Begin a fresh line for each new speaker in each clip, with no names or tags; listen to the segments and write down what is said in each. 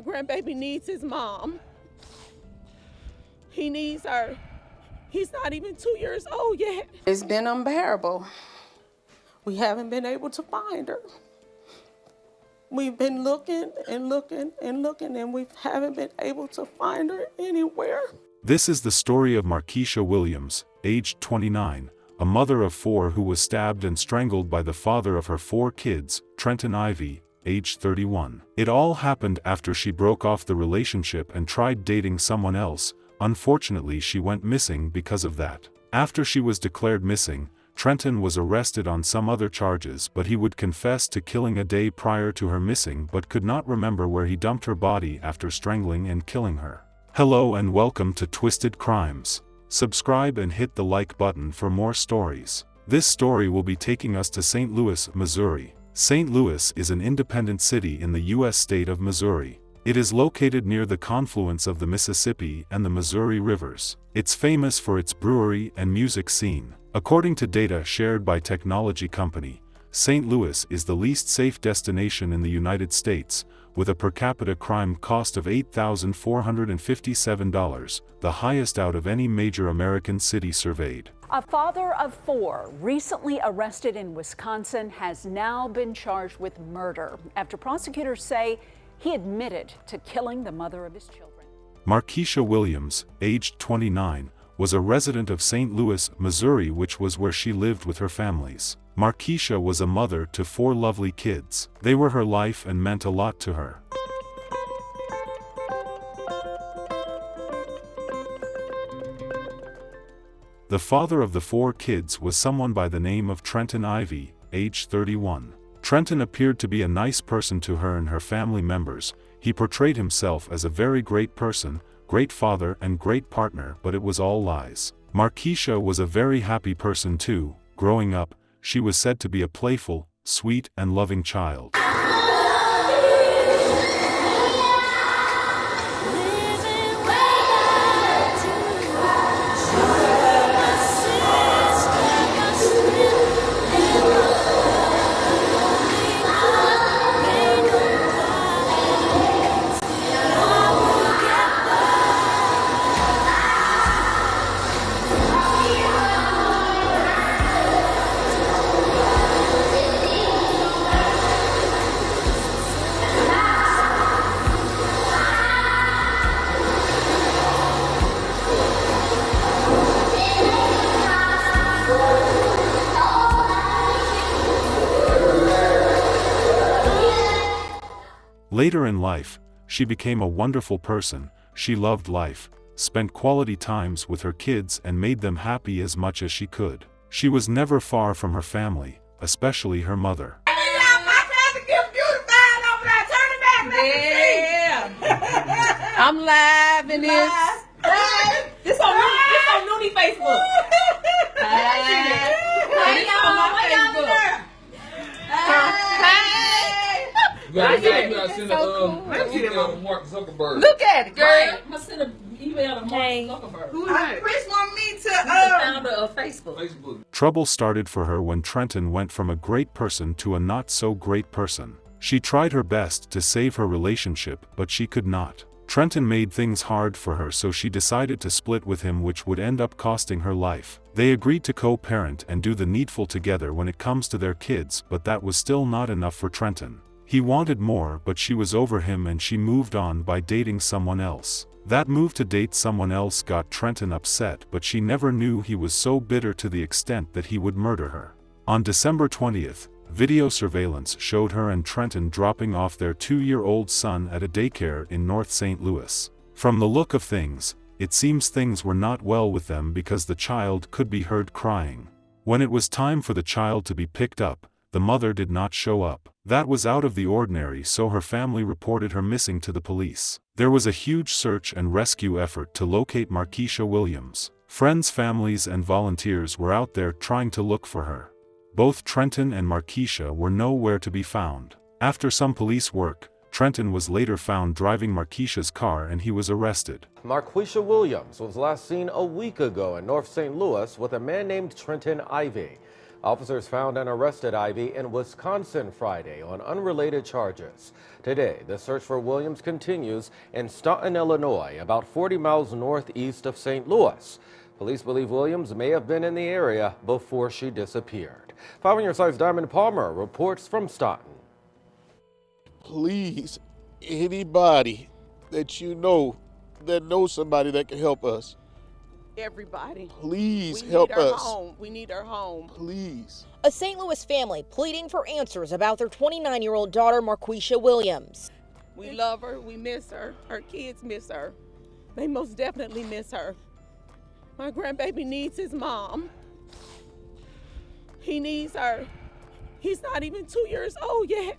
My grandbaby needs his mom. He needs her. He's not even 2 years old yet. It's been unbearable. We haven't been able to find her. We've been looking and looking and looking, and we haven't been able to find her anywhere.
This is the story of Marquisha Williams, aged 29, a mother of 4 who was stabbed and strangled by the father of her 4 kids, Trenton Ivy, aged 31. It all happened after she broke off the relationship and tried dating someone else. Unfortunately, she went missing because of that. After she was declared missing, Trenton was arrested on some other charges, but he would confess to killing a day prior to her missing but could not remember where he dumped her body after strangling and killing her. Hello and welcome to Twisted Crimes. Subscribe and hit the like button for more stories. This story will be taking us to St. Louis, Missouri. St. Louis is an independent city in the U.S. state of Missouri. It is located near the confluence of the Mississippi and the Missouri rivers. It's famous for its brewery and music scene. According to data shared by technology company, St. Louis is the least safe destination in the United States, with a per capita crime cost of $8,457, the highest out of any major American city surveyed.
A father of 4, recently arrested in Wisconsin, has now been charged with murder after prosecutors say he admitted to killing the mother of his children.
Marquisha Williams, aged 29, was a resident of St. Louis, Missouri, which was where she lived with her families. Marquisha was a mother to 4 lovely kids. They were her life and meant a lot to her. The father of the 4 kids was someone by the name of Trenton Ivy, aged 31. Trenton appeared to be a nice person to her and her family members. He portrayed himself as a very great person, great father and great partner, but it was all lies. Marquisha was a very happy person too. Growing up, she was said to be a playful, sweet and loving child. Later in life, she became a wonderful person. She loved life, spent quality times with her kids and made them happy as much as she could. She was never far from her family, especially her mother.
Yeah. I'm live in this.
This on Noonie Facebook.
Hey, y'all.
Mark
Zuckerberg. Look at it, girl.
I sent an email to Mark Zuckerberg.
Chris want me to
The founder of Facebook.
Trouble started for her when Trenton went from a great person to a not-so-great person. She tried her best to save her relationship, but she could not. Trenton made things hard for her, so she decided to split with him, which would end up costing her life. They agreed to co-parent and do the needful together when it comes to their kids, but that was still not enough for Trenton. He wanted more, but she was over him and she moved on by dating someone else. That move to date someone else got Trenton upset, but she never knew he was so bitter to the extent that he would murder her. On December 20th, video surveillance showed her and Trenton dropping off their 2-year-old son at a daycare in North St. Louis. From the look of things, it seems things were not well with them because the child could be heard crying. When it was time for the child to be picked up, the mother did not show up. That was out of the ordinary, so her family reported her missing to the police. There was a huge search and rescue effort to locate Marquisha Williams. Friends, families and volunteers were out there trying to look for her. Both Trenton and Marquisha were nowhere to be found. After some police work, Trenton was later found driving Marquisha's car and he was arrested.
Marquisha Williams was last seen a week ago in North St. Louis with a man named Trenton Ivy. Officers found and arrested Ivy in Wisconsin Friday on unrelated charges. Today, the search for Williams continues in Staunton, Illinois, about 40 miles northeast of St. Louis. Police believe Williams may have been in the area before she disappeared. 5 on your side's Diamond Palmer reports from Staunton.
Please, anybody that you know that knows somebody that can help us,
Everybody.
please help us.
Home. We need her home.
Please.
A St. Louis family pleading for answers about their 29-year-old daughter, Marquisha Williams.
We love her. We miss her. Her kids miss her. They most definitely miss her. My grandbaby needs his mom. He needs her. He's not even 2 years old yet.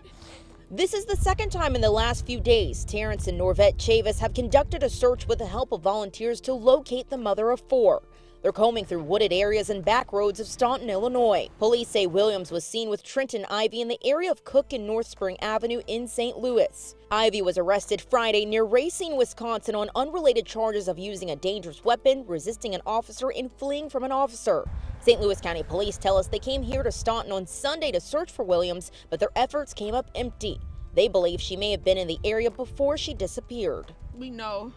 This is the second time in the last few days Terrence and Norvette Chavis have conducted a search with the help of volunteers to locate the mother of four. They're combing through wooded areas and back roads of Staunton, Illinois. Police say Williams was seen with Trenton Ivy in the area of Cook and North Spring Avenue in St. Louis. Ivy was arrested Friday near Racine, Wisconsin on unrelated charges of using a dangerous weapon, resisting an officer, and fleeing from an officer. St. Louis County Police tell us they came here to Staunton on Sunday to search for Williams, but their efforts came up empty. They believe she may have been in the area before she disappeared.
We know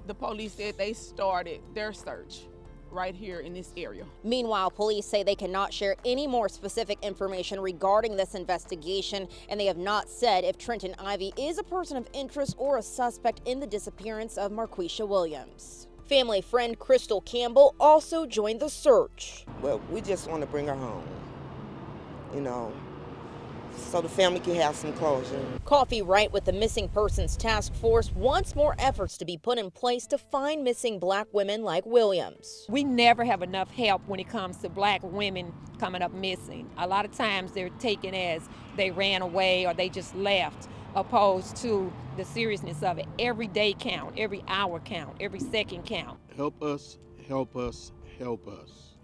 the police said they started their search right here in this area.
Meanwhile, police say they cannot share any more specific information regarding this investigation, and they have not said if Trenton Ivy is a person of interest or a suspect in the disappearance of Marquisha Williams. Family friend Crystal Campbell also joined the search.
Well, we just want to bring her home, so the family can have some closure.
Coffee Wright with the Missing Persons Task Force wants more efforts to be put in place to find missing black women like Williams.
We never have enough help when it comes to black women coming up missing. A lot of times they're taken as they ran away or they just left, opposed to the seriousness of it. Every day count, every hour count, every second count.
Help us, help us, help us.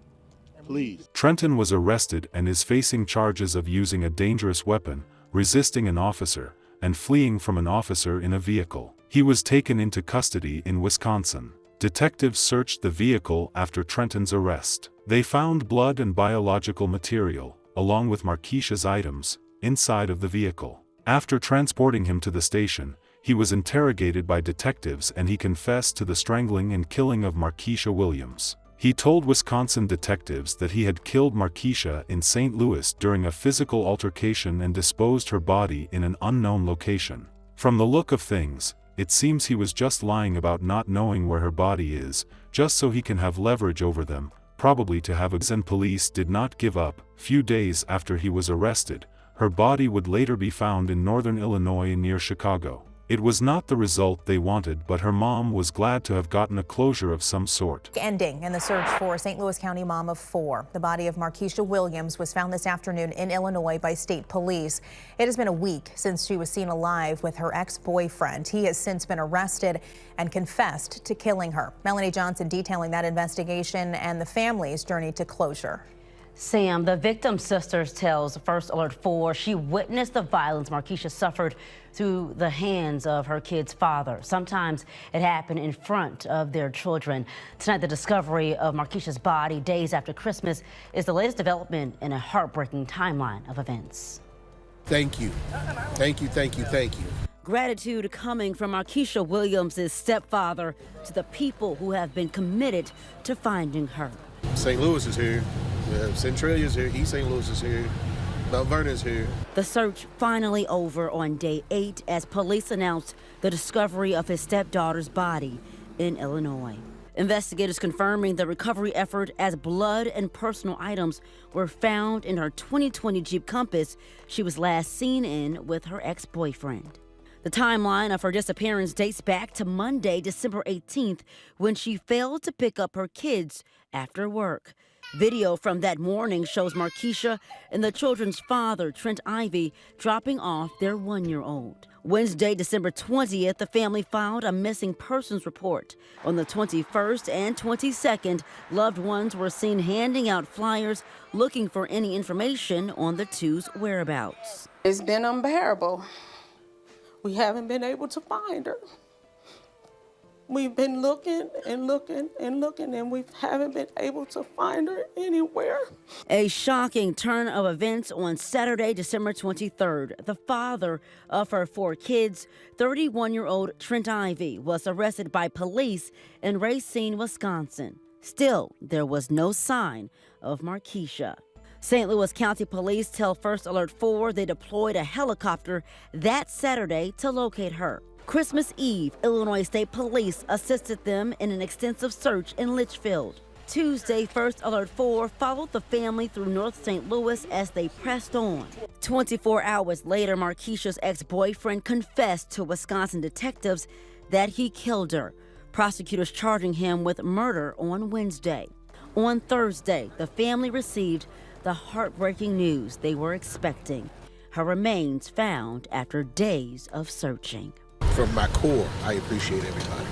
Please.
Trenton was arrested and is facing charges of using a dangerous weapon, resisting an officer, and fleeing from an officer in a vehicle. He was taken into custody in Wisconsin. Detectives searched the vehicle after Trenton's arrest. They found blood and biological material, along with Marquisha's items, inside of the vehicle. After transporting him to the station, he was interrogated by detectives and he confessed to the strangling and killing of Marquisha Williams. He told Wisconsin detectives that he had killed Marquisha in St. Louis during a physical altercation and disposed her body in an unknown location. From the look of things, it seems he was just lying about not knowing where her body is, just so he can have leverage over them, probably to have a... And police did not give up. Few days after he was arrested, her body would later be found in northern Illinois near Chicago. It was not the result they wanted, but her mom was glad to have gotten a closure of some sort.
Ending in the search for a St. Louis County mom of four. The body of Marquisha Williams was found this afternoon in Illinois by state police. It has been a week since she was seen alive with her ex-boyfriend. He has since been arrested and confessed to killing her. Melanie Johnson detailing that investigation and the family's journey to closure.
Sam, the victim's sister tells First Alert 4 she witnessed the violence Marquisha suffered through the hands of her kid's father. Sometimes it happened in front of their children. Tonight, the discovery of Marquisha's body days after Christmas is the latest development in a heartbreaking timeline of events.
Thank you. Thank you, thank you, thank you.
Gratitude coming from Marquisha Williams' stepfather to the people who have been committed to finding her.
St. Louis is here. Centralia's here. East St. Louis is here. Mount Vernon's here.
The search finally over on day 8 as police announced the discovery of his stepdaughter's body in Illinois. Investigators confirming the recovery effort as blood and personal items were found in her 2020 Jeep Compass she was last seen in with her ex-boyfriend. The timeline of her disappearance dates back to Monday, December 18th, when she failed to pick up her kids after work. Video from that morning shows Marquisha and the children's father, Trent Ivy, dropping off their 1-year-old. Wednesday, December 20th, the family filed a missing persons report. On the 21st and 22nd, loved ones were seen handing out flyers looking for any information on the two's whereabouts.
It's been unbearable. We haven't been able to find her. We've been looking and looking and looking, and we haven't been able to find her anywhere.
A shocking turn of events on Saturday, December 23rd. The father of her 4 kids, 31-year-old Trenton Ivy, was arrested by police in Racine, Wisconsin. Still, there was no sign of Marquisha. St. Louis County Police tell First Alert 4 they deployed a helicopter that Saturday to locate her. Christmas Eve, Illinois State Police assisted them in an extensive search in Litchfield. Tuesday, First Alert 4 followed the family through North St. Louis as they pressed on. 24 hours later, Marquisha's ex-boyfriend confessed to Wisconsin detectives that he killed her, prosecutors charging him with murder on Wednesday. On Thursday, the family received the heartbreaking news they were expecting. Her remains found after days of searching.
From my core, I appreciate everybody.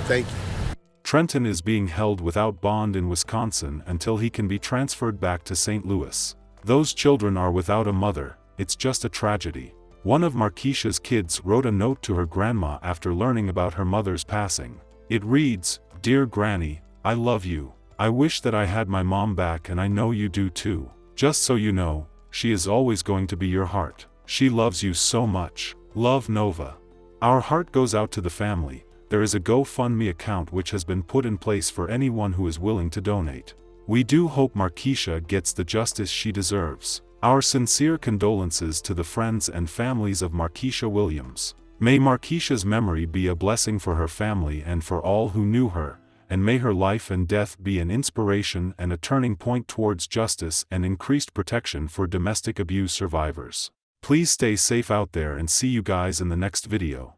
Thank you.
Trenton is being held without bond in Wisconsin until he can be transferred back to St. Louis. Those children are without a mother. It's just a tragedy. One of Marquisha's kids wrote a note to her grandma after learning about her mother's passing. It reads, "Dear Granny, I love you. I wish that I had my mom back, and I know you do too. Just so you know, she is always going to be your heart. She loves you so much. Love, Nova." Our heart goes out to the family. There is a GoFundMe account which has been put in place for anyone who is willing to donate. We do hope Marquisha gets the justice she deserves. Our sincere condolences to the friends and families of Marquisha Williams. May Marquisha's memory be a blessing for her family and for all who knew her, and may her life and death be an inspiration and a turning point towards justice and increased protection for domestic abuse survivors. Please stay safe out there, and see you guys in the next video.